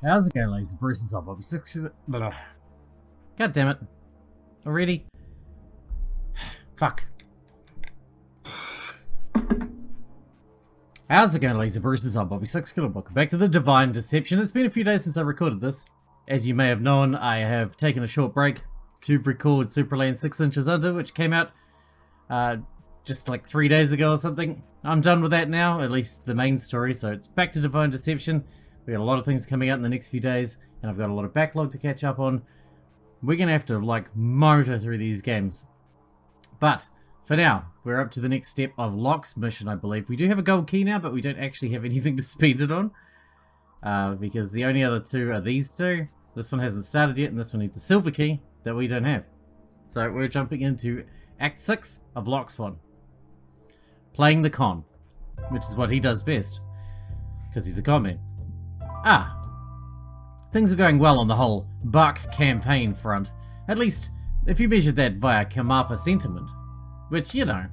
How's it going, ladies and Bruce? I'm Bobby Sixkilla. God damn it. Already? Fuck. How's it going, ladies and Bruce? I'm Bobby Sixkilla. Welcome back to the Divine Deception. It's been a few days since I recorded this. As you may have known, I have taken a short break to record Superland 6 Inches Under, which came out just like 3 days ago or something. I'm done with that now, at least the main story, so it's back to Divine Deception. We got a lot of things coming out in the next few days, and I've got a lot of backlog to catch up on. We're gonna have to, like, motor through these games. But, for now, we're up to the next step of Locke's mission, I believe. We do have a gold key now, but we don't actually have anything to spend it on. Because the only other two are these two. This one hasn't started yet, and this one needs a silver key that we don't have. So, we're jumping into Act 6 of Locke's one. Playing the con, which is what he does best. Because he's a con man. Things are going well on the whole Buck campaign front. At least, if you measure that via Kamapa sentiment. Which, you know,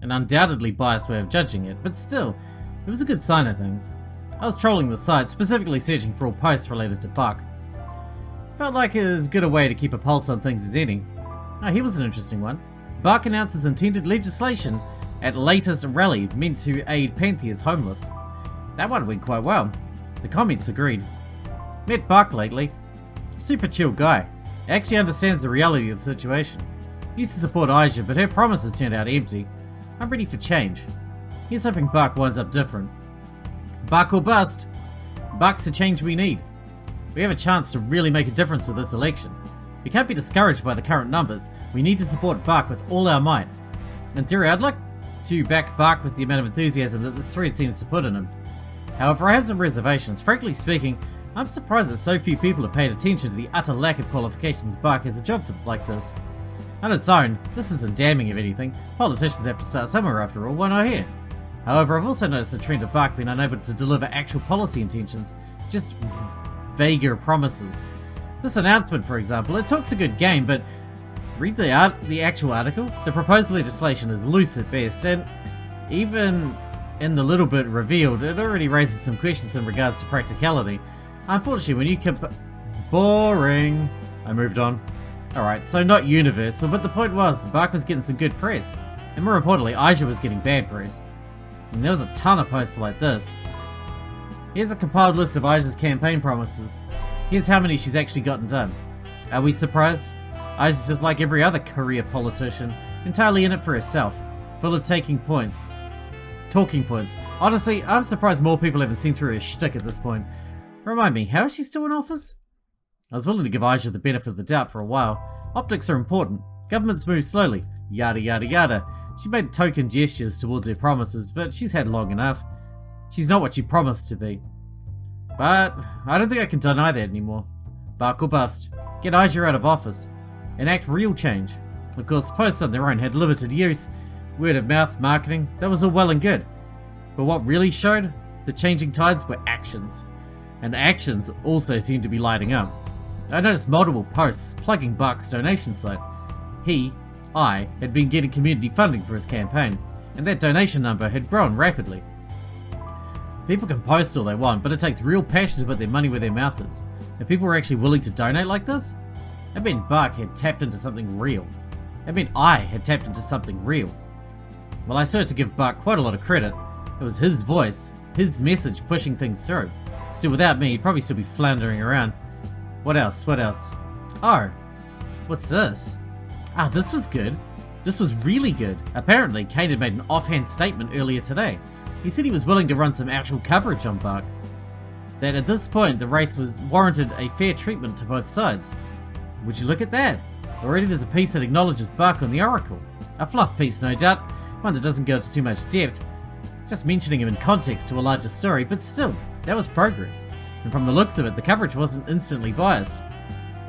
an undoubtedly biased way of judging it, but still, it was a good sign of things. I was trolling the site, specifically searching for all posts related to Buck. Felt like as good a way to keep a pulse on things as any. Here was an interesting one. Buck announces intended legislation at latest rally meant to aid Panthea's homeless. That one went quite well. The comments agreed. Met Buck lately. Super chill guy. Actually understands the reality of the situation. Used to support Aisha, but her promises turned out empty. I'm ready for change. Here's hoping Buck winds up different. Buck or bust. Buck's the change we need. We have a chance to really make a difference with this election. We can't be discouraged by the current numbers. We need to support Buck with all our might. In theory, I'd like to back Buck with the amount of enthusiasm that this thread seems to put in him. However, I have some reservations. Frankly speaking, I'm surprised that so few people have paid attention to the utter lack of qualifications Buck has a job like this. On its own, this isn't damning of anything. Politicians have to start somewhere after all, why not here? However, I've also noticed the trend of Buck being unable to deliver actual policy intentions, just vaguer promises. This announcement, for example, it talks a good game, but read the actual article. The proposed legislation is loose at best, and even in the little bit revealed, it already raises some questions in regards to practicality. Unfortunately, when you boring. I moved on. Alright, so not universal, but the point was, Buck was getting some good press. And more importantly, Aisha was getting bad press. And there was a ton of posts like this. Here's a compiled list of Aisha's campaign promises. Here's how many she's actually gotten done. Are we surprised? Aisha's just like every other career politician, entirely in it for herself, full of talking points. Honestly, I'm surprised more people haven't seen through her shtick at this point. Remind me, how is she still in office? I was willing to give Aisha the benefit of the doubt for a while. Optics are important. Governments move slowly. Yada yada yada. She made token gestures towards her promises, but she's had long enough. She's not what she promised to be. But I don't think I can deny that anymore. Buck or bust. Get Aisha out of office. Enact real change. Of course, posts on their own had limited use. Word of mouth, marketing, that was all well and good. But what really showed the changing tides were actions. And actions also seemed to be lighting up. I noticed multiple posts plugging Buck's donation site. I, had been getting community funding for his campaign, and that donation number had grown rapidly. People can post all they want, but it takes real passion to put their money where their mouth is. If people were actually willing to donate like this, it meant Buck had tapped into something real. It meant I had tapped into something real. Well, I started to give Buck quite a lot of credit. It was his voice, his message pushing things through. Still, without me, he'd probably still be floundering around. What else? Oh, what's this? This was good. This was really good. Apparently, Kane had made an offhand statement earlier today. He said he was willing to run some actual coverage on Buck. That at this point, the race warranted a fair treatment to both sides. Would you look at that? Already there's a piece that acknowledges Buck on the Oracle. A fluff piece, no doubt. One that doesn't go into too much depth. Just mentioning him in context to a larger story, but still, that was progress. And from the looks of it, the coverage wasn't instantly biased.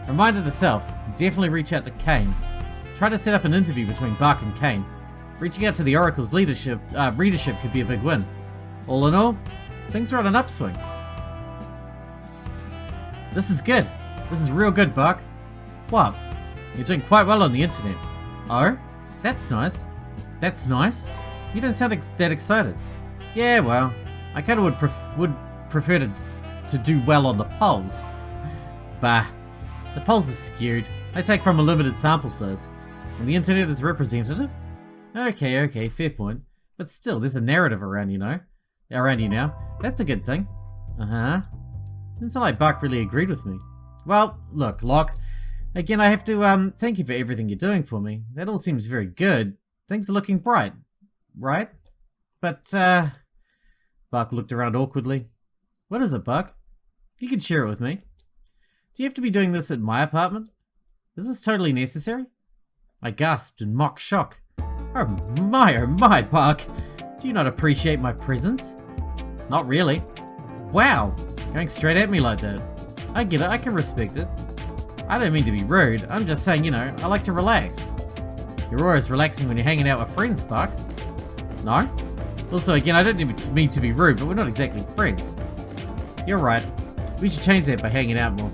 Reminder to self, definitely reach out to Kane. Try to set up an interview between Buck and Kane. Reaching out to the Oracle's readership could be a big win. All in all, things are on an upswing. This is good. This is real good, Buck. What? You're doing quite well on the internet. Oh? That's nice. That's nice? You don't sound that excited. Yeah, well, I kinda would prefer to to do well on the polls. Bah, the polls are skewed. They take from a limited sample size. And the internet is representative? Okay, fair point. But still, there's a narrative around you now. That's a good thing. Didn't sound like Buck really agreed with me. Well, look, Locke. Again, I have to thank you for everything you're doing for me. That all seems very good. Things are looking bright, right? But, Buck looked around awkwardly. What is it, Buck? You can share it with me. Do you have to be doing this at my apartment? Is this totally necessary? I gasped in mock shock. Oh my, Buck. Do you not appreciate my presence? Not really. Wow, going straight at me like that. I get it, I can respect it. I don't mean to be rude, I'm just saying, I like to relax. You're always relaxing when you're hanging out with friends, Buck. No? Also, again, I don't mean to be rude, but we're not exactly friends. You're right. We should change that by hanging out more.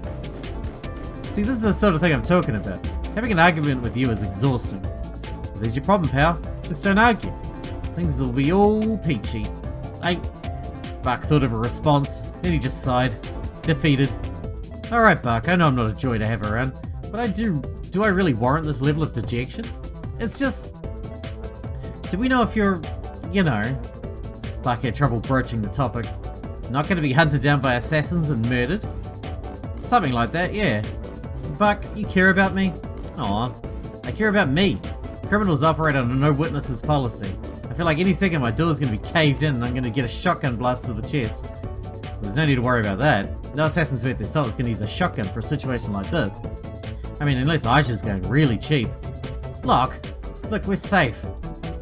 See, this is the sort of thing I'm talking about. Having an argument with you is exhausting. Well, there's your problem, pal. Just don't argue. Things will be all peachy. Buck thought of a response, then he just sighed. Defeated. Alright, Buck, I know I'm not a joy to have around, but do I really warrant this level of dejection? It's just... Do we know if you're, Buck had trouble broaching the topic. Not going to be hunted down by assassins and murdered? Something like that, yeah. Buck, you care about me? Aw, I care about me. Criminals operate on a no witnesses policy. I feel like any second my door's going to be caved in and I'm going to get a shotgun blast to the chest. There's no need to worry about that. No assassin's worth their salt is going to use a shotgun for a situation like this. I mean, unless Aisha's going really cheap. Look, we're safe.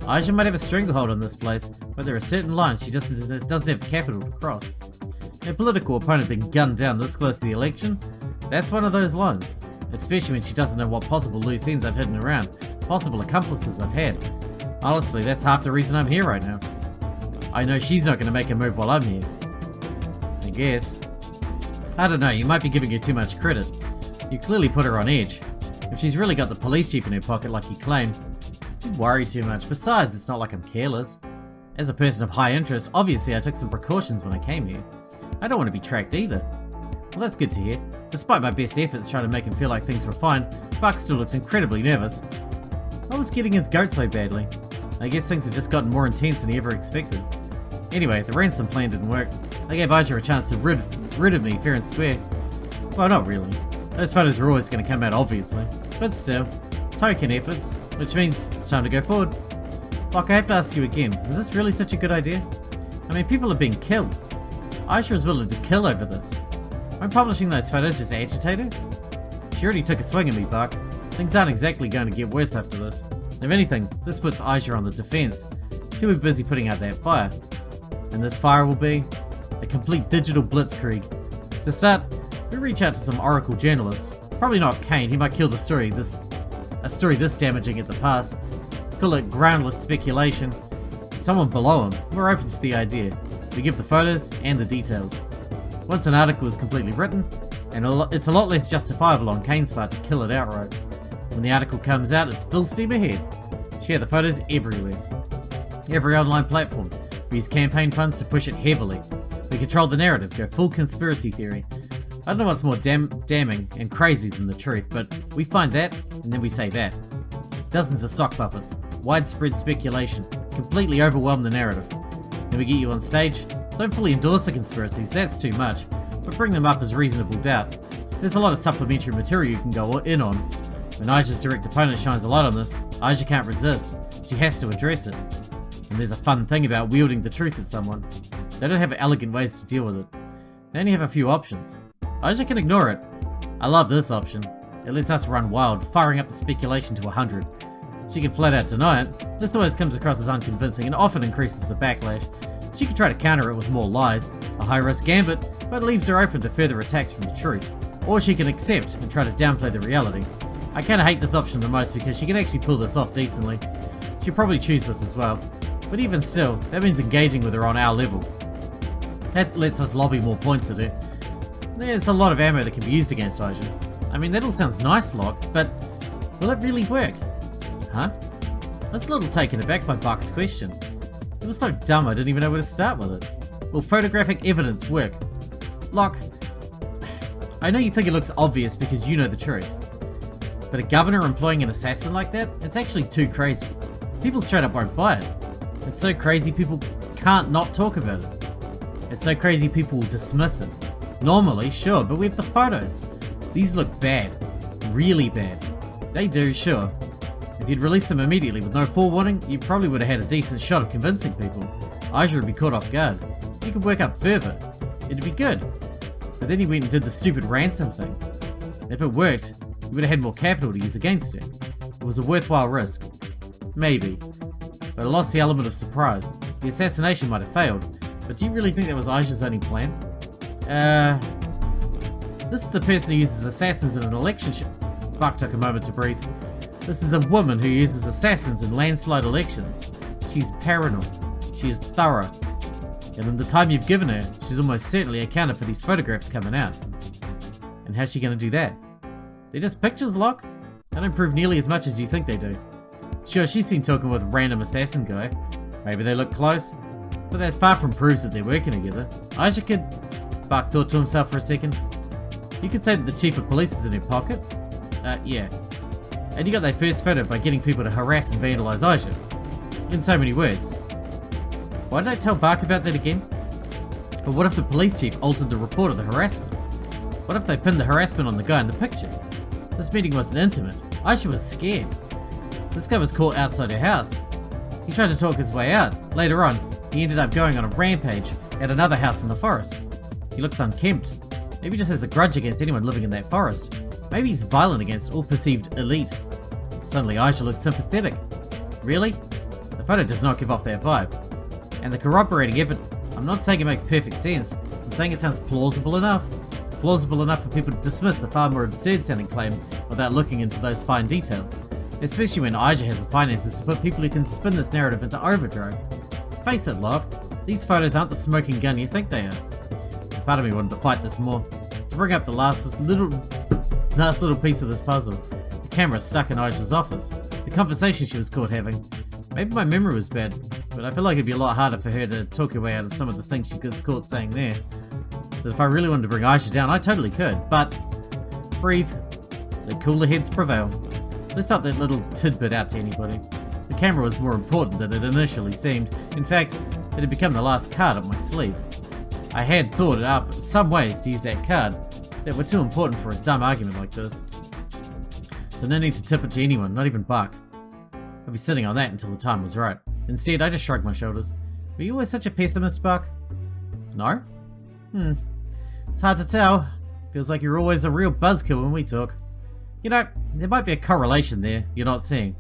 Aisha might have a stranglehold on this place, but there are certain lines she just doesn't have the capital to cross. Her political opponent being gunned down this close to the election, that's one of those lines. Especially when she doesn't know what possible loose ends I've hidden around, possible accomplices I've had. Honestly, that's half the reason I'm here right now. I know she's not going to make a move while I'm here. I guess. I don't know, you might be giving her too much credit. You clearly put her on edge. If she's really got the police chief in her pocket like you claim, you worry too much. Besides, it's not like I'm careless. As a person of high interest, obviously I took some precautions when I came here. I don't want to be tracked either. Well, that's good to hear. Despite my best efforts trying to make him feel like things were fine, Buck still looked incredibly nervous. I was getting his goat so badly. I guess things had just gotten more intense than he ever expected. Anyway, the ransom plan didn't work. I gave Aisha a chance to rid of me fair and square. Well, not really. Those photos were always going to come out, obviously. But still, token efforts, which means it's time to go forward. Buck, I have to ask you again, is this really such a good idea? I mean, people are being killed. Aisha was willing to kill over this. Won't publishing those photos just agitate her? She already took a swing at me, Buck. Things aren't exactly going to get worse after this. If anything, this puts Aisha on the defense. She'll be busy putting out that fire. And this fire will be a complete digital blitzkrieg. To start, we reach out to some Oracle journalist. Probably not Kane, he might kill the story. A story this damaging at the pass. Call it groundless speculation. Someone below him, we're open to the idea. We give the photos and the details. Once an article is completely written, and it's a lot less justifiable on Kane's part to kill it outright. When the article comes out, it's full steam ahead. Share the photos everywhere. Every online platform. We use campaign funds to push it heavily. We control the narrative, go full conspiracy theory. I don't know what's more damning and crazy than the truth, but we find that, and then we say that. Dozens of sock puppets, widespread speculation, completely overwhelm the narrative. Then we get you on stage. Don't fully endorse the conspiracies, that's too much, but bring them up as reasonable doubt. There's a lot of supplementary material you can go in on. When Aisha's direct opponent shines a light on this, Aisha can't resist. She has to address it. And there's a fun thing about wielding the truth at someone. They don't have elegant ways to deal with it. They only have a few options. Aisha can ignore it. I love this option. It lets us run wild, firing up the speculation to 100. She can flat out deny it. This always comes across as unconvincing and often increases the backlash. She can try to counter it with more lies, a high-risk gambit, but leaves her open to further attacks from the truth. Or she can accept and try to downplay the reality. I kinda hate this option the most because she can actually pull this off decently. She'll probably choose this as well. But even still, that means engaging with her on our level. That lets us lobby more points at her. There's a lot of ammo that can be used against Aisha. I mean, that all sounds nice, Locke, but will it really work? Huh? I was a little taken aback by Buck's question. It was so dumb I didn't even know where to start with it. Will photographic evidence work? Look, I know you think it looks obvious because you know the truth. But a governor employing an assassin like that? It's actually too crazy. People straight up won't buy it. It's so crazy people can't not talk about it. It's so crazy people will dismiss it. Normally, sure, but we have the photos. These look bad. Really bad. They do, sure. If you'd released them immediately with no forewarning, you probably would have had a decent shot of convincing people. Aja would be caught off guard. You could work up further. It'd be good. But then he went and did the stupid ransom thing. If it worked, you would have had more capital to use against him. It was a worthwhile risk. Maybe. But it lost the element of surprise. The assassination might have failed, but do you really think that was Aja's only plan? This is the person who uses assassins in an election Buck took a moment to breathe. This is a woman who uses assassins in landslide elections. She's paranoid. She is thorough. And in the time you've given her, she's almost certainly accounted for these photographs coming out. And how's she gonna do that? They're just pictures, Locke. They don't prove nearly as much as you think they do. Sure, she's seen talking with a random assassin guy. Maybe they look close, but that's far from proves that they're working together. Aja could... Buck thought to himself for a second. You could say that the chief of police is in her pocket. Yeah. And you got their first photo by getting people to harass and vandalize Aja. In so many words. Why did I tell Buck about that again? But what if the police chief altered the report of the harassment? What if they pinned the harassment on the guy in the picture? This meeting wasn't intimate. Aja was scared. This guy was caught outside her house. He tried to talk his way out. Later on, he ended up going on a rampage at another house in the forest. He looks unkempt. Maybe he just has a grudge against anyone living in that forest. Maybe he's violent against all perceived elite. Suddenly Aja looks sympathetic. Really? The photo does not give off that vibe. And the corroborating evidence, I'm not saying it makes perfect sense, I'm saying it sounds plausible enough. Plausible enough for people to dismiss the far more absurd sounding claim without looking into those fine details. Especially when Aja has the finances to put people who can spin this narrative into overdrive. Face it, Locke, these photos aren't the smoking gun you think they are. And part of me wanted to fight this more. To bring up the last little piece of this puzzle. The camera's stuck in Aja's office. The conversation she was caught having. Maybe my memory was bad, but I feel like it'd be a lot harder for her to talk her way out of some of the things she was caught saying there. But if I really wanted to bring Aja down, I totally could. But, breathe. Let cooler heads prevail. Let's not that little tidbit out to anybody. The camera was more important than it initially seemed. In fact, it had become the last card up my sleeve. I had thought up some ways to use that card that were too important for a dumb argument like this. So no need to tip it to anyone, not even Buck. I'd be sitting on that until the time was right. Instead, I just shrugged my shoulders. Were you always such a pessimist, Buck? No? It's hard to tell. Feels like you're always a real buzzkill when we talk. You know, there might be a correlation there you're not seeing.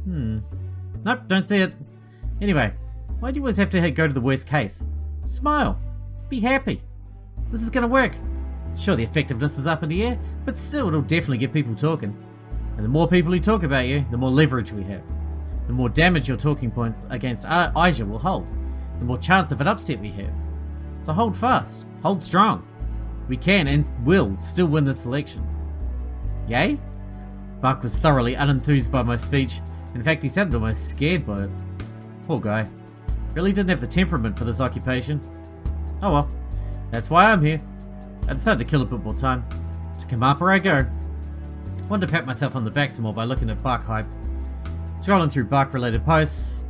Nope, don't see it. Anyway, why do you always have to go to the worst case? Smile. Be happy. This is gonna work. Sure, the effectiveness is up in the air, but still it'll definitely get people talking. And the more people who talk about you, the more leverage we have. The more damage your talking points against Aja will hold. The more chance of an upset we have. So hold fast. Hold strong. We can and will still win this election. Yay? Buck was thoroughly unenthused by my speech. In fact, he sounded almost scared by it. Poor guy. Really didn't have the temperament for this occupation. Oh well. That's why I'm here. I decided to kill a bit more time. To Kamapa I go. Wanted to pat myself on the back some more by looking at Buck hype. Scrolling through Buck related posts.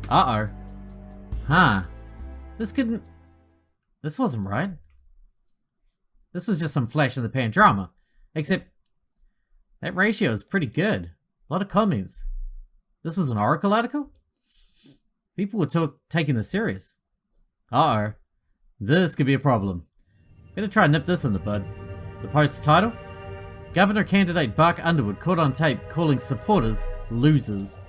Uh-oh. Huh. This wasn't right. This was just some flash in the pan drama. Except, that ratio is pretty good. A lot of comments. This was an Oracle article? People were taking this serious. Uh-oh. This could be a problem. Better try and nip this in the bud. The post's title? Governor candidate Buck Underwood caught on tape calling supporters losers.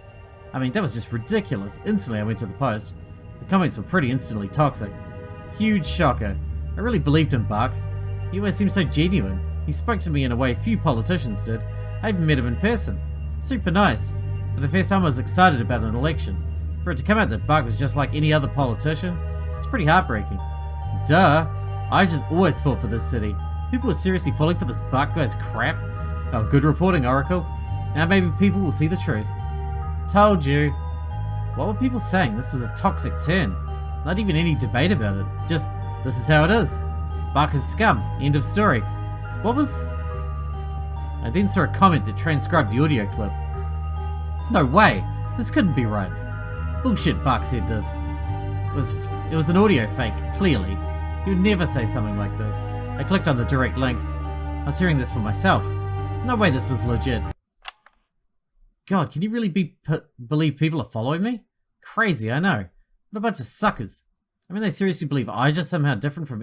I mean, that was just ridiculous. Instantly I went to the post. The comments were pretty instantly toxic. Huge shocker. I really believed in Buck. He always seemed so genuine. He spoke to me in a way few politicians did. I even met him in person. Super nice. For the first time I was excited about an election. For it to come out that Buck was just like any other politician, it's pretty heartbreaking. Duh. I just always fought for this city. People were seriously falling for this Buck guy's crap. Oh, good reporting, Oracle. Now maybe people will see the truth. Told you. What were people saying? This was a toxic turn. Not even any debate about it. Just, this is how it is. Buck is scum. End of story. What was... I then saw a comment that transcribed the audio clip. No way. This couldn't be right. Bullshit, Buck said this. It was an audio fake, clearly. He would never say something like this. I clicked on the direct link. I was hearing this for myself. No way this was legit. God, can you really believe people are following me? Crazy, I know. What a bunch of suckers. I mean, they seriously believe Aisha's somehow different from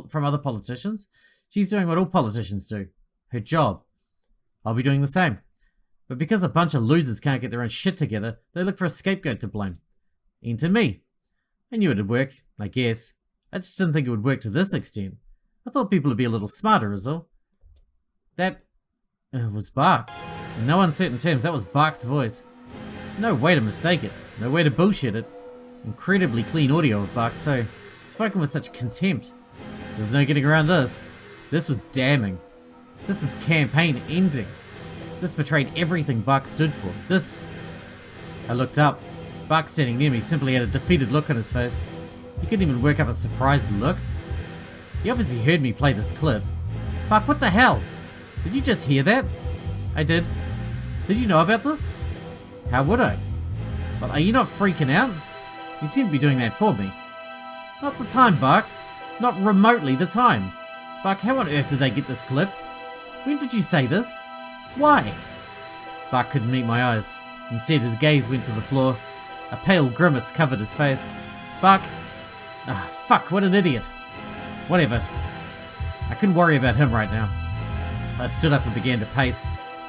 from other politicians? She's doing what all politicians do. Her job. I'll be doing the same. But because a bunch of losers can't get their own shit together, they look for a scapegoat to blame. Enter me. I knew it'd work, I guess. I just didn't think it would work to this extent. I thought people would be a little smarter is all. That... was Bark. In no uncertain terms, that was Bark's voice. No way to mistake it. No way to bullshit it. Incredibly clean audio of Bark too. Spoken with such contempt. There was no getting around this. This was damning. This was campaign ending. This betrayed everything Bark stood for. This... I looked up. Bark standing near me simply had a defeated look on his face. He couldn't even work up a surprised look. He obviously heard me play this clip. Bark, what the hell? Did you just hear that? I did. Did you know about this? How would I? Well, are you not freaking out? You seem to be doing that for me. Not the time, Bark. Not remotely the time. Bark, how on earth did they get this clip? When did you say this? Why? Bark couldn't meet my eyes. Instead, his gaze went to the floor. A pale grimace covered his face. Bark... Ah, fuck, what an idiot. Whatever. I couldn't worry about him right now. I stood up and began to pace.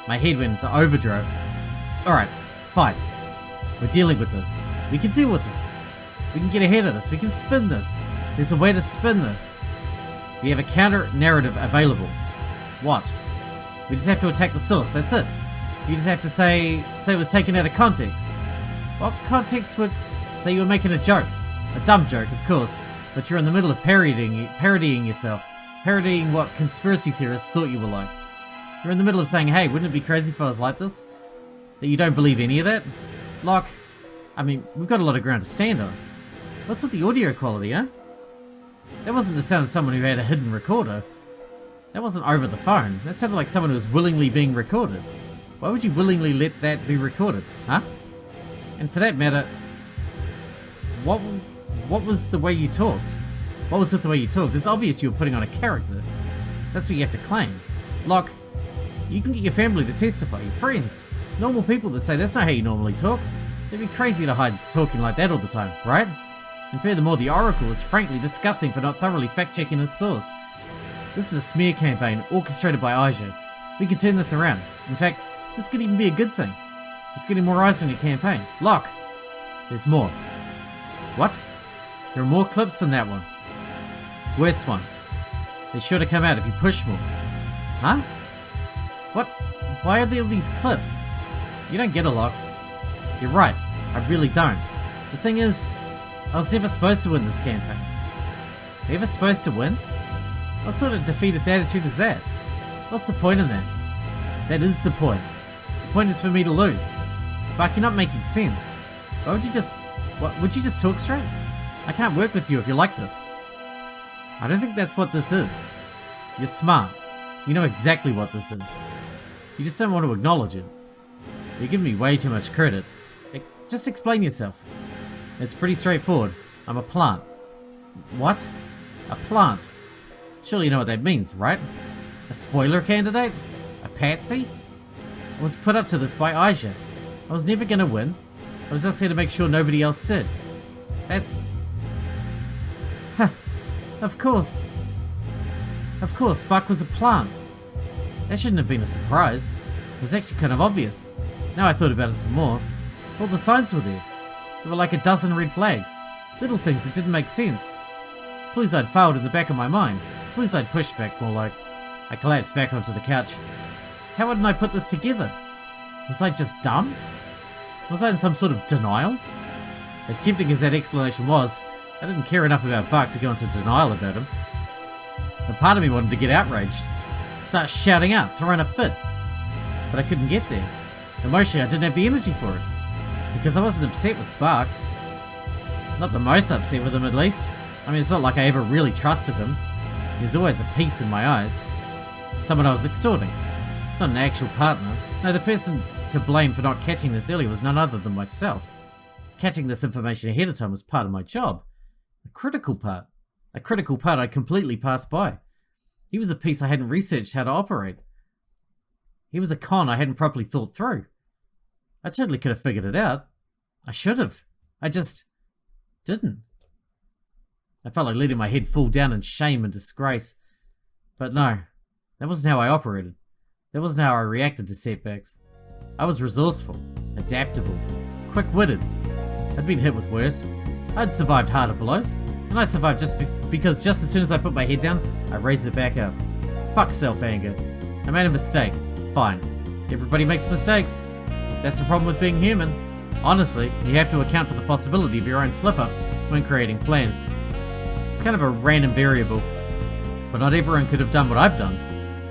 My head went into overdrive. Alright, fine. We're dealing with this. We can deal with this. We can get ahead of this. We can spin this. There's a way to spin this. We have a counter-narrative available. What? We just have to attack the source, that's it. You just have to say it was taken out of context. What context would... Say you were making a joke. A dumb joke, of course. But you're in the middle of parodying yourself. Parodying what conspiracy theorists thought you were like. You're in the middle of saying, hey, wouldn't it be crazy if I was like this? That you don't believe any of that? Locke, I mean, we've got a lot of ground to stand on. What's with the audio quality, huh? That wasn't the sound of someone who had a hidden recorder. That wasn't over the phone. That sounded like someone who was willingly being recorded. Why would you willingly let that be recorded, huh? And for that matter, what was the way you talked? What was with the way you talked? It's obvious you were putting on a character. That's what you have to claim. Locke, you can get your family to testify, your friends. Normal people that say that's not how you normally talk. They'd be crazy to hide talking like that all the time, right? And furthermore, the Oracle is frankly disgusting for not thoroughly fact-checking his source. This is a smear campaign orchestrated by Aisha. We can turn this around. In fact, this could even be a good thing. It's getting more eyes on your campaign. Locke, there's more. What? There are more clips than that one. Worse ones. They're sure to come out if you push more. Huh? What? Why are there all these clips? You don't get a lot. You're right, I really don't. The thing is, I was never supposed to win this campaign. Never supposed to win? What sort of defeatist attitude is that? What's the point in that? That is the point. The point is for me to lose. But you're not making sense. Why would you just... What, would you just talk straight? I can't work with you if you're like this. I don't think that's what this is. You're smart. You know exactly what this is. You just don't want to acknowledge it. You're giving me way too much credit. Just explain yourself. It's pretty straightforward. I'm a plant. What? A plant? Surely you know what that means, right? A spoiler candidate? A patsy? I was put up to this by Aisha. I was never gonna win. I was just here to make sure nobody else did. That's... Huh. Of course. Of course, Buck was a plant. That shouldn't have been a surprise. It was actually kind of obvious. Now I thought about it some more. All the signs were there. There were like a dozen red flags. Little things that didn't make sense. Clues I'd failed in the back of my mind. Clues I'd pushed back, more like. I collapsed back onto the couch. How hadn't I put this together? Was I just dumb? Was I in some sort of denial? As tempting as that explanation was, I didn't care enough about Buck to go into denial about him. And part of me wanted to get outraged. Start shouting out, throwing a fit. But I couldn't get there. Emotionally, I didn't have the energy for it. Because I wasn't upset with Buck. Not the most upset with him, at least. I mean, it's not like I ever really trusted him. He was always a piece in my eyes. Someone I was extorting. Not an actual partner. No, the person to blame for not catching this earlier was none other than myself. Catching this information ahead of time was part of my job. A critical part. A critical part I completely passed by. He was a piece I hadn't researched how to operate. He was a con I hadn't properly thought through. I totally could have figured it out. I should have. I just didn't. I felt like letting my head fall down in shame and disgrace. But no, that wasn't how I operated. That wasn't how I reacted to setbacks. I was resourceful, adaptable, quick-witted. I'd been hit with worse. I'd survived harder blows, and I survived because just as soon as I put my head down, I raised it back up. Fuck self-anger. I made a mistake. Fine. Everybody makes mistakes. That's the problem with being human. Honestly, you have to account for the possibility of your own slip-ups when creating plans. It's kind of a random variable, but not everyone could have done what I've done.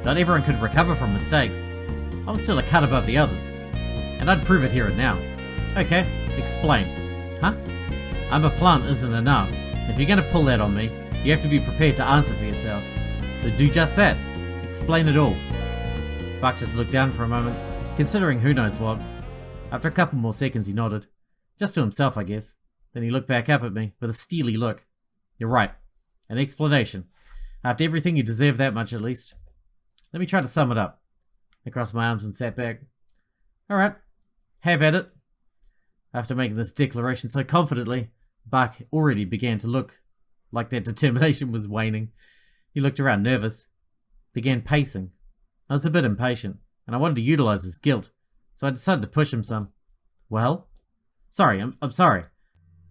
Not everyone could recover from mistakes. I was still a cut above the others, and I'd prove it here and now. Okay, explain. Huh? I'm a plant isn't enough. If you're gonna pull that on me, you have to be prepared to answer for yourself. So do just that. Explain it all. Buck just looked down for a moment, considering who knows what. After a couple more seconds he nodded. Just to himself, I guess. Then he looked back up at me with a steely look. You're right. An explanation. After everything, you deserve that much at least. Let me try to sum it up. I crossed my arms and sat back. Alright. Have at it. After making this declaration so confidently, Buck already began to look like that determination was waning. He looked around nervous. Began pacing. I was a bit impatient, and I wanted to utilize his guilt, so I decided to push him some. Well? Sorry, I'm sorry.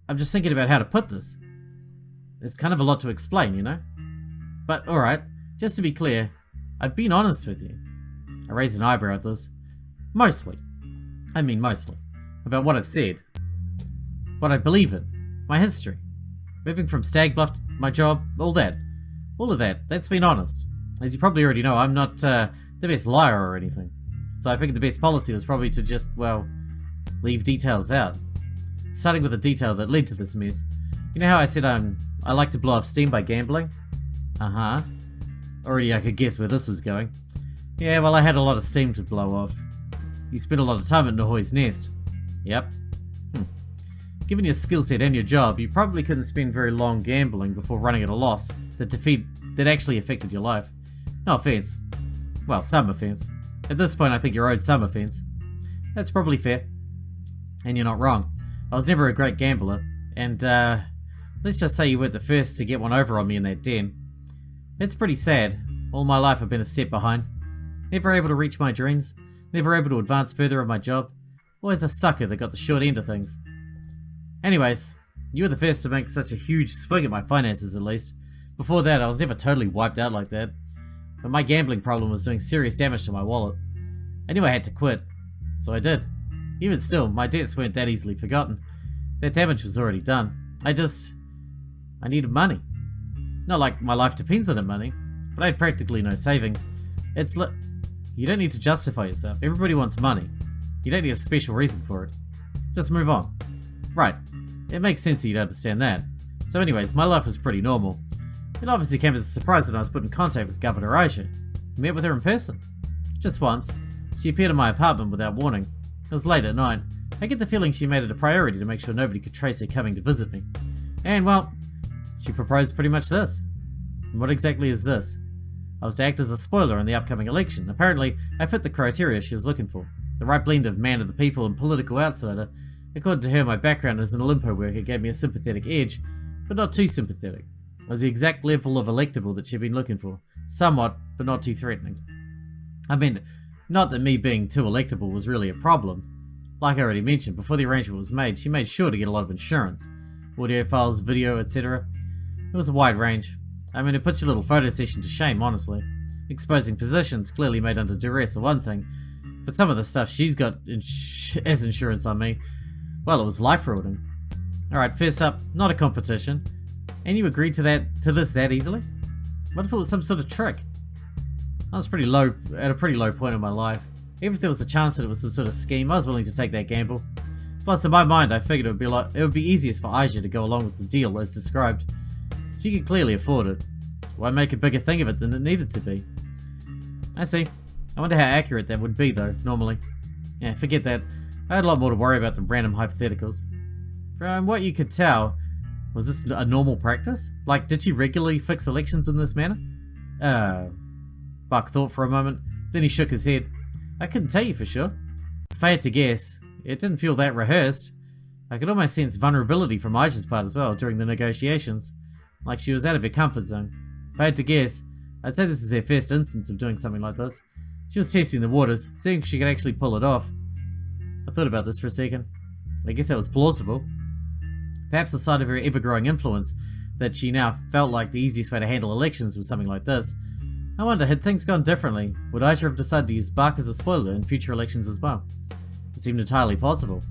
I'm just thinking about how to put this. There's kind of a lot to explain, you know? But, alright, just to be clear, I've been honest with you. I raised an eyebrow at this. Mostly. About what I've said. What I believe in. My history. Moving from Stag Bluff, my job, all that. All of that. That's been honest. As you probably already know, I'm not the best liar or anything. So I figured the best policy was probably to just, well, leave details out. Starting with the detail that led to this mess. You know how I said I like to blow off steam by gambling? Uh-huh. Already I could guess where this was going. Yeah, well, I had a lot of steam to blow off. You spent a lot of time at Nahoy's Nest. Yep. Given your skill set and your job, you probably couldn't spend very long gambling before running at a loss that actually affected your life. No offense. Well, some offense. At this point, I think you're owed some offense. That's probably fair. And you're not wrong. I was never a great gambler, and let's just say you weren't the first to get one over on me in that den. It's pretty sad. All my life I've been a step behind. Never able to reach my dreams. Never able to advance further in my job. Always a sucker that got the short end of things. Anyways, you were the first to make such a huge swing at my finances at least. Before that, I was never totally wiped out like that. But my gambling problem was doing serious damage to my wallet. I knew I had to quit, so I did. Even still, my debts weren't that easily forgotten. That damage was already done. I needed money. Not like my life depends on the money, but I had practically no savings. You don't need to justify yourself. Everybody wants money. You don't need a special reason for it. Just move on. Right. It makes sense that you'd understand that. So anyways, my life was pretty normal. It obviously came as a surprise when I was put in contact with Governor Aisha. I met with her in person. Just once. She appeared in my apartment without warning. It was late at night. I get the feeling she made it a priority to make sure nobody could trace her coming to visit me. And, well, she proposed pretty much this. And what exactly is this? I was to act as a spoiler in the upcoming election. Apparently, I fit the criteria she was looking for. The right blend of man of the people and political outsider. According to her, my background as an Olympo worker gave me a sympathetic edge, but not too sympathetic. I was the exact level of electable that she'd been looking for. Somewhat, but not too threatening. I mean, not that me being too electable was really a problem. Like I already mentioned, before the arrangement was made, she made sure to get a lot of insurance. Audio files, video, etc. It was a wide range. I mean, it puts your little photo session to shame, honestly. Exposing positions clearly made under duress are one thing, but some of the stuff she's got as insurance on me, well, it was life-ruining. Alright, first up, not a competition. And you agreed to this that easily? What if it was some sort of trick? I was at a pretty low point in my life. Even if there was a chance that it was some sort of scheme, I was willing to take that gamble. Plus, in my mind, I figured it would be easiest for Aisha to go along with the deal as described. She could clearly afford it. Why make a bigger thing of it than it needed to be? I see. I wonder how accurate that would be, though, normally. Yeah, forget that. I had a lot more to worry about than random hypotheticals. From what you could tell, was this a normal practice? Like, did she regularly fix elections in this manner? Buck thought for a moment, then he shook his head. I couldn't tell you for sure. If I had to guess, it didn't feel that rehearsed. I could almost sense vulnerability from Aisha's part as well during the negotiations, like she was out of her comfort zone. If I had to guess, I'd say this is her first instance of doing something like this. She was testing the waters, seeing if she could actually pull it off. I thought about this for a second. I guess that was plausible. Perhaps the side of her ever-growing influence, that she now felt like the easiest way to handle elections was something like this. I wonder, had things gone differently, would Aisha have decided to use Buck as a spoiler in future elections as well? It seemed entirely possible.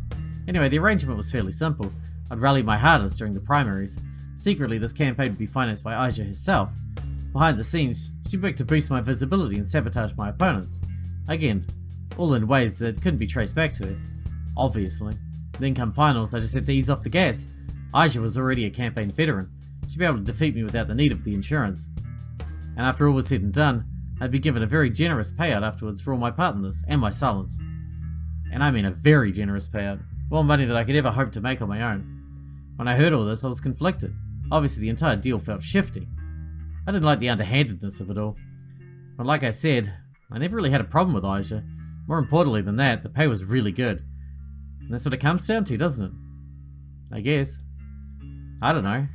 Anyway, the arrangement was fairly simple. I'd rally my hardest during the primaries. Secretly, this campaign would be financed by Aisha herself. Behind the scenes, she worked to boost my visibility and sabotage my opponents. Again, all in ways that couldn't be traced back to her. Obviously. Then come finals, I just had to ease off the gas. Aisha was already a campaign veteran. She'd be able to defeat me without the need of the insurance. And after all was said and done, I'd be given a very generous payout afterwards for all my part in this, and my silence. And I mean a very generous payout. More money than I could ever hope to make on my own. When I heard all this, I was conflicted. Obviously, the entire deal felt shifty. I didn't like the underhandedness of it all. But like I said, I never really had a problem with Aisha. More importantly than that, the pay was really good. And that's what it comes down to, doesn't it? I guess. I don't know.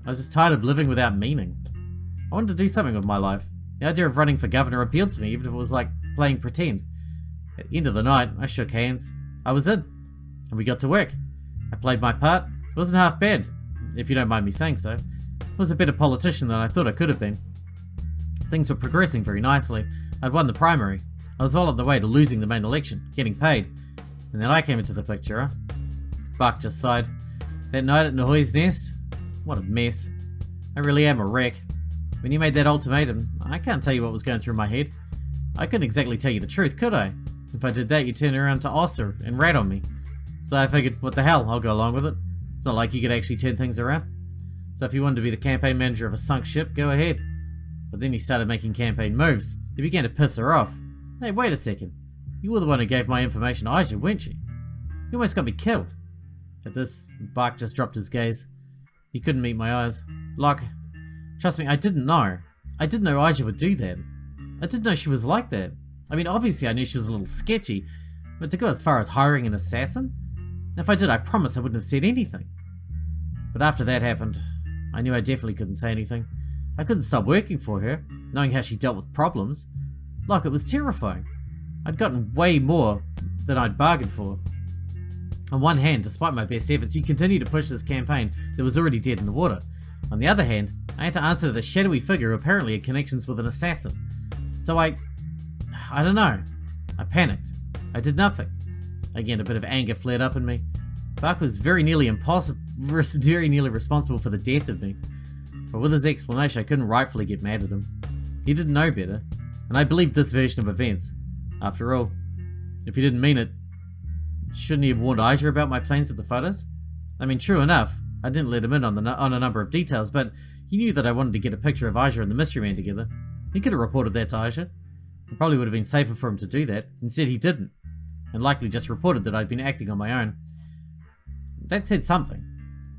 I was just tired of living without meaning. I wanted to do something with my life. The idea of running for governor appealed to me, even if it was like playing pretend. At the end of the night, I shook hands. I was in. And we got to work. I played my part. It wasn't half bad, if you don't mind me saying so. I was a better politician than I thought I could have been. Things were progressing very nicely. I'd won the primary. I was well on the way to losing the main election, getting paid. And then I came into the picture, huh? Buck just sighed. That night at Nahoy's nest? What a mess. I really am a wreck. When you made that ultimatum, I can't tell you what was going through my head. I couldn't exactly tell you the truth, could I? If I did that, you'd turn around to Ossa and rat on me. So I figured, what the hell, I'll go along with it. It's not like you could actually turn things around. So if you wanted to be the campaign manager of a sunk ship, go ahead. But then you started making campaign moves. You began to piss her off. Hey, wait a second. You were the one who gave my information to Aisha, weren't you? You almost got me killed. At this, Bark just dropped his gaze. He couldn't meet my eyes. Like, trust me, I didn't know. I didn't know Aisha would do that. I didn't know she was like that. I mean, obviously I knew she was a little sketchy, but to go as far as hiring an assassin? If I did, I promise I wouldn't have said anything. But after that happened, I knew I definitely couldn't say anything. I couldn't stop working for her, knowing how she dealt with problems. Like, it was terrifying. I'd gotten way more than I'd bargained for. On one hand, despite my best efforts, you continued to push this campaign that was already dead in the water. On the other hand, I had to answer to the shadowy figure who apparently had connections with an assassin. So I don't know. I panicked. I did nothing. Again, a bit of anger flared up in me. Buck was very nearly responsible for the death of me. But with his explanation, I couldn't rightfully get mad at him. He didn't know better, and I believed this version of events. After all, if he didn't mean it, shouldn't he have warned Aisha about my plans with the photos? I mean, true enough, I didn't let him in on a number of details, but he knew that I wanted to get a picture of Aisha and the mystery man together. He could have reported that to Aisha. It probably would have been safer for him to do that. Instead, he didn't, and likely just reported that I'd been acting on my own. That said something.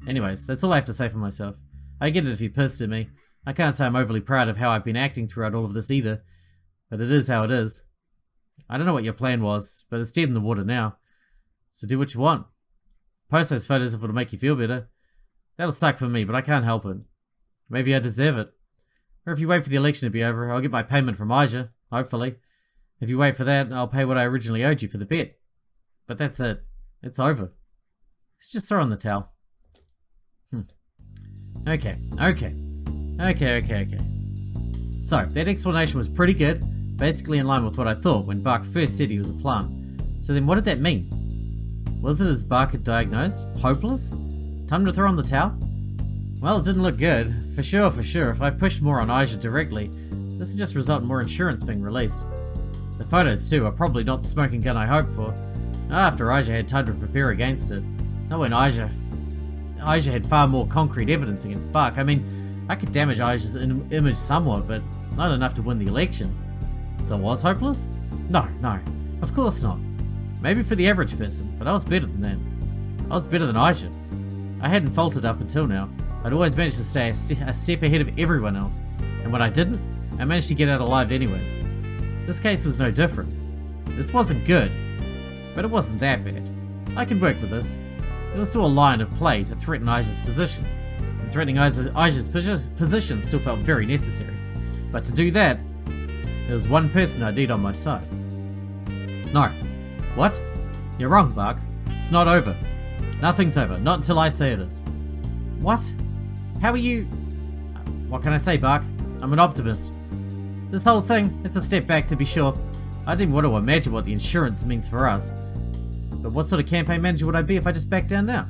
Anyways, that's all I have to say for myself. I get it if he pissed at me. I can't say I'm overly proud of how I've been acting throughout all of this either, but it is how it is. I don't know what your plan was, but it's dead in the water now. So do what you want. Post those photos if it'll make you feel better. That'll suck for me, but I can't help it. Maybe I deserve it. Or if you wait for the election to be over, I'll get my payment from Aisha, hopefully. If you wait for that, I'll pay what I originally owed you for the bet. But that's it. It's over. Let's just throw in the towel. Okay. So, that explanation was pretty good, basically in line with what I thought when Bark first said he was a plant. So then what did that mean? Was it as Bark had diagnosed? Hopeless? Time to throw in the towel? Well, it didn't look good. For sure. If I pushed more on Aisha directly, this would just result in more insurance being released. The photos, too, are probably not the smoking gun I hoped for. After Aisha had time to prepare against it. Not when Aisha had far more concrete evidence against Buck. I mean, I could damage Aja's image somewhat, but not enough to win the election. So I was hopeless? No, of course not. Maybe for the average person, but I was better than that. I was better than Aja. I hadn't faltered up until now. I'd always managed to stay a step ahead of everyone else, and when I didn't, I managed to get out alive anyways. This case was no different. This wasn't good, but it wasn't that bad. I could work with this. It was still a line of play to threaten Aja's position, and threatening Aja's position still felt very necessary. But to do that, there was one person I'd need on my side. No. What? You're wrong, Bark. It's not over. Nothing's over, not until I say it is. What? How are you... What can I say, Bark? I'm an optimist. This whole thing, it's a step back to be sure. I didn't want to imagine what the insurance means for us. But what sort of campaign manager would I be if I just backed down now?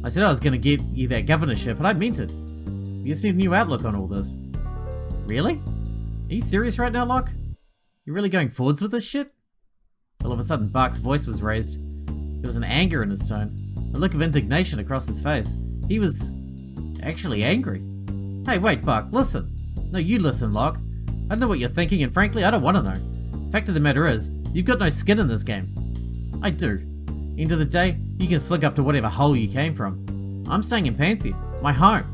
I said I was going to get you that governorship, and I meant it. You just need a new outlook on all this. Really? Are you serious right now, Locke? You really going forwards with this shit? All of a sudden, Bark's voice was raised. There was an anger in his tone, a look of indignation across his face. He was actually angry. Hey, wait, Bark, listen. No, you listen, Locke. I don't know what you're thinking, and frankly, I don't want to know. Fact of the matter is, you've got no skin in this game. I do. End of the day, you can slink up to whatever hole you came from. I'm staying in Panthea, my home.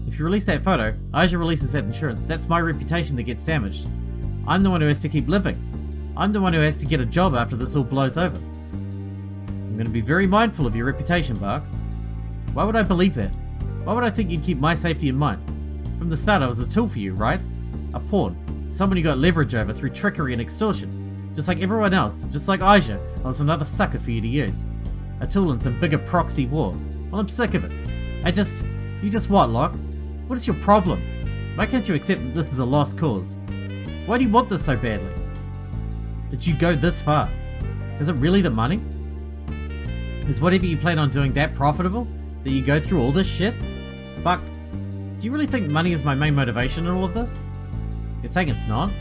If you release that photo, Aja releases that insurance, that's my reputation that gets damaged. I'm the one who has to keep living. I'm the one who has to get a job after this all blows over. I'm going to be very mindful of your reputation, Bark. Why would I believe that? Why would I think you'd keep my safety in mind? From the start I was a tool for you, right? A pawn. Someone you got leverage over through trickery and extortion. Just like everyone else, just like Aja, I was another sucker for you to use. A tool in some bigger proxy war. Well, I'm sick of it. You just what, Locke? What is your problem? Why can't you accept that this is a lost cause? Why do you want this so badly? Did you go this far? Is it really the money? Is whatever you plan on doing that profitable? That you go through all this shit? Buck, do you really think money is my main motivation in all of this? You're saying it's not?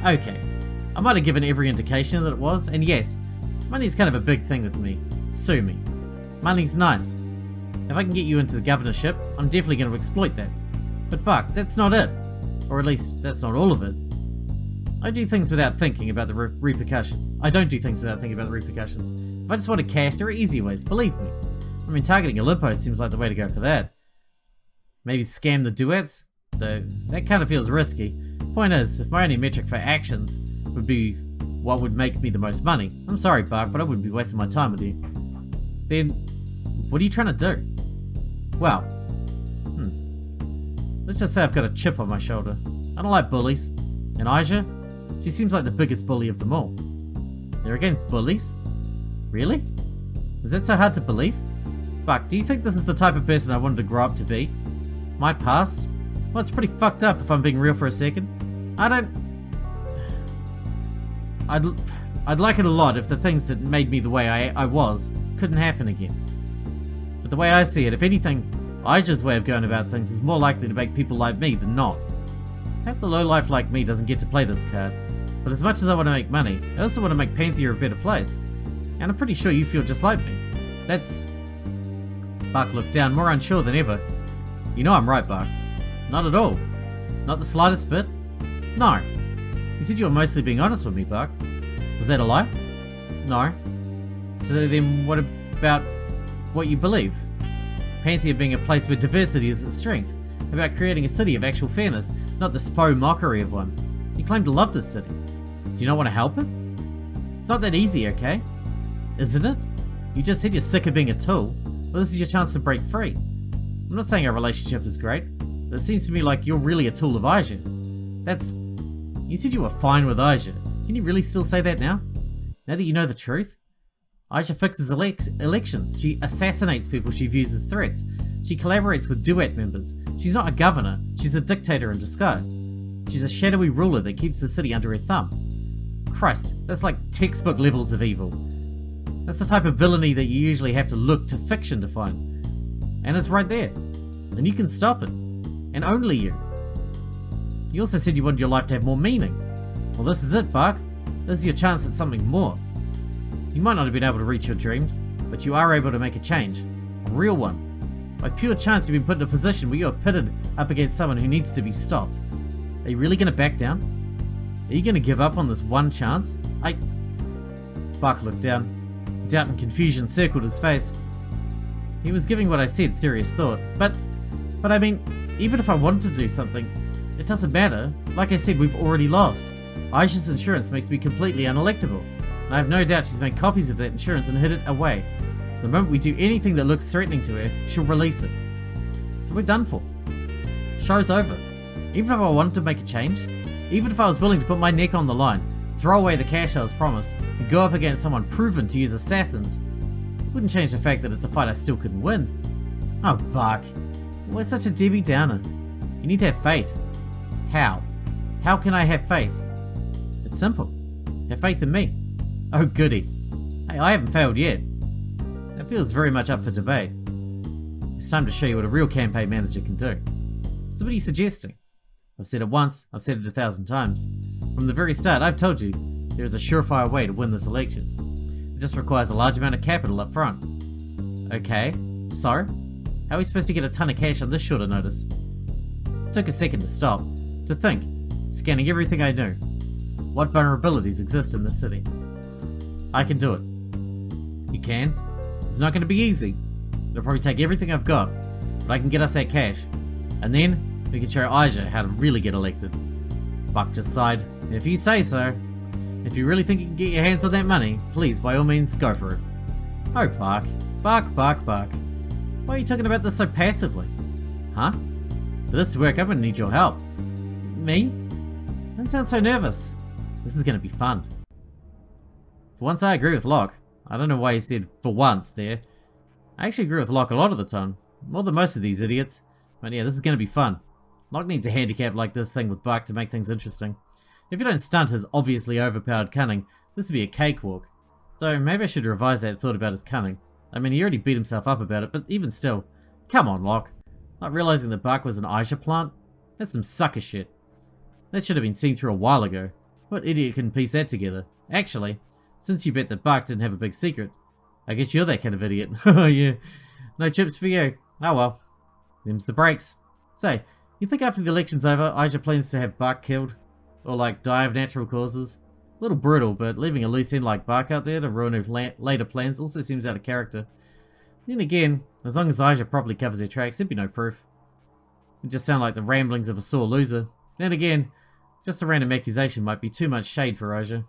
Okay. I might have given every indication that it was, and yes, money's kind of a big thing with me. Sue me. Money's nice. If I can get you into the governorship, I'm definitely going to exploit that. But Buck, that's not it. Or at least, that's not all of it. I do things without thinking about the repercussions. I don't do things without thinking about the repercussions. If I just want to cash, there are easier ways, believe me. I mean, targeting Olympus seems like the way to go for that. Maybe scam the duets? Though, that kind of feels risky. Point is, if my only metric for actions would be what would make me the most money, I'm sorry, Bark, but I wouldn't be wasting my time with you. Then, what are you trying to do? Well, let's just say I've got a chip on my shoulder. I don't like bullies. And Aja? She seems like the biggest bully of them all. They're against bullies? Really? Is that so hard to believe? Buck, do you think this is the type of person I wanted to grow up to be? My past? Well, it's pretty fucked up if I'm being real for a second. I'd like it a lot if the things that made me the way I was couldn't happen again. But the way I see it, if anything, Aja's way of going about things is more likely to make people like me than not. Perhaps a lowlife like me doesn't get to play this card. But as much as I want to make money, I also want to make Panthea a better place. And I'm pretty sure you feel just like me. That's... Buck looked down, more unsure than ever. You know I'm right, Buck. Not at all. Not the slightest bit. No. You said you were mostly being honest with me, Buck. Was that a lie? No. So then what about what you believe? Panthea being a place where diversity is its strength. About creating a city of actual fairness, not this faux mockery of one. You claim to love this city. Do you not want to help it? It's not that easy, okay? Isn't it? You just said you're sick of being a tool. Well, this is your chance to break free. I'm not saying our relationship is great, but it seems to me like you're really a tool of Aja. That's... You said you were fine with Aja. Can you really still say that now? Now that you know the truth? Aja fixes elections. She assassinates people she views as threats. She collaborates with duet members. She's not a governor. She's a dictator in disguise. She's a shadowy ruler that keeps the city under her thumb. Christ, that's like textbook levels of evil. That's the type of villainy that you usually have to look to fiction to find. And it's right there. And you can stop it. And only you. You also said you wanted your life to have more meaning. Well, this is it, Bark. This is your chance at something more. You might not have been able to reach your dreams, but you are able to make a change. A real one. By pure chance, you've been put in a position where you are pitted up against someone who needs to be stopped. Are you really going to back down? Are you going to give up on this one chance? Buck looked down. Doubt and confusion circled his face. He was giving what I said serious thought. But I mean, even if I wanted to do something, it doesn't matter. Like I said, we've already lost. Aisha's insurance makes me completely unelectable. And I have no doubt she's made copies of that insurance and hid it away. The moment we do anything that looks threatening to her, she'll release it. So we're done for. Show's over. Even if I wanted to make a change, even if I was willing to put my neck on the line, throw away the cash I was promised, and go up against someone proven to use assassins, it wouldn't change the fact that it's a fight I still couldn't win. Oh, Buck. Why such a Debbie Downer? You need to have faith. How? How can I have faith? It's simple. Have faith in me. Oh, goody. Hey, I haven't failed yet. That feels very much up for debate. It's time to show you what a real campaign manager can do. So what are you suggesting? I've said it once, I've said it 1,000 times. From the very start, I've told you there is a surefire way to win this election. It just requires a large amount of capital up front. Okay, so? How are we supposed to get a ton of cash on this shorter notice? It took a second to stop, to think, scanning everything I knew. What vulnerabilities exist in this city? I can do it. You can? It's not going to be easy. It'll probably take everything I've got, but I can get us that cash. And then, we can show Aisha how to really get elected. Buck just sighed. If you say so. If you really think you can get your hands on that money, please, by all means, go for it. Oh, Buck. Buck. Why are you talking about this so passively? Huh? For this to work, I'm going to need your help. Me? Don't sound so nervous. This is going to be fun. For once, I agree with Locke. I don't know why he said for once there. I actually agree with Locke a lot of the time. More than most of these idiots. But yeah, this is going to be fun. Locke needs a handicap like this thing with Buck to make things interesting. If you don't stunt his obviously overpowered cunning, this would be a cakewalk. Though, maybe I should revise that thought about his cunning. I mean, he already beat himself up about it, but even still. Come on, Locke. Not realizing that Buck was an Aisha plant? That's some sucker shit. That should have been seen through a while ago. What idiot can piece that together? Actually, since you bet that Buck didn't have a big secret, I guess you're that kind of idiot. Oh yeah. No chips for you. Oh well. Them's the breaks. Say, you think after the election's over, Aisha plans to have Buck killed? Or like, die of natural causes? A little brutal, but leaving a loose end like Buck out there to ruin her later plans also seems out of character. Then again, as long as Aisha properly covers her tracks, there'd be no proof. It'd just sound like the ramblings of a sore loser. Then again, just a random accusation might be too much shade for Aisha.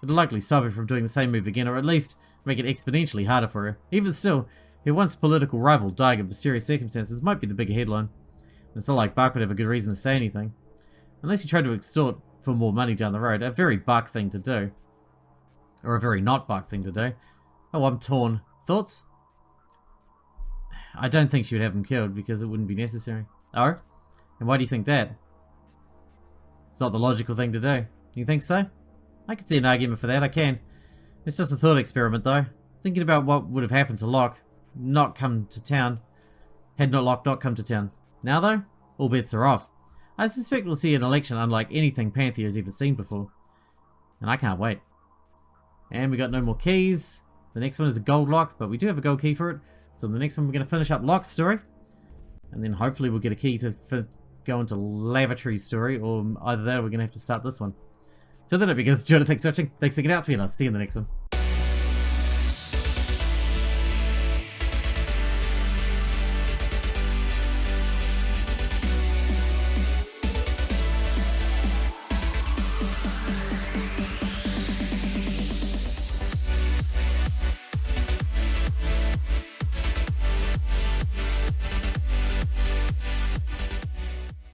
It'll likely stop her from doing the same move again, or at least make it exponentially harder for her. Even still, her once political rival dying of mysterious circumstances might be the bigger headline. It's not like Buck would have a good reason to say anything. Unless he tried to extort for more money down the road, a very Buck thing to do. Or a very not Buck thing to do. Oh, I'm torn. Thoughts? I don't think she would have him killed because it wouldn't be necessary. Oh? And why do you think that? It's not the logical thing to do. You think so? I can see an argument for that, I can. It's just a thought experiment though. Thinking about what would have happened to Locke not come to town. Had not Locke not come to town. Now though, all bets are off. I suspect we'll see an election unlike anything Panthea has ever seen before. And I can't wait. And we got no more keys. The next one is a gold lock, but we do have a gold key for it. So the next one we're going to finish up Locke's story. And then hopefully we'll get a key to go into Lavatory's story, or either that or we're going to have to start this one. So then it begins. Jonah, thanks for watching. Thanks for sticking out for you, and I'll see you in the next one.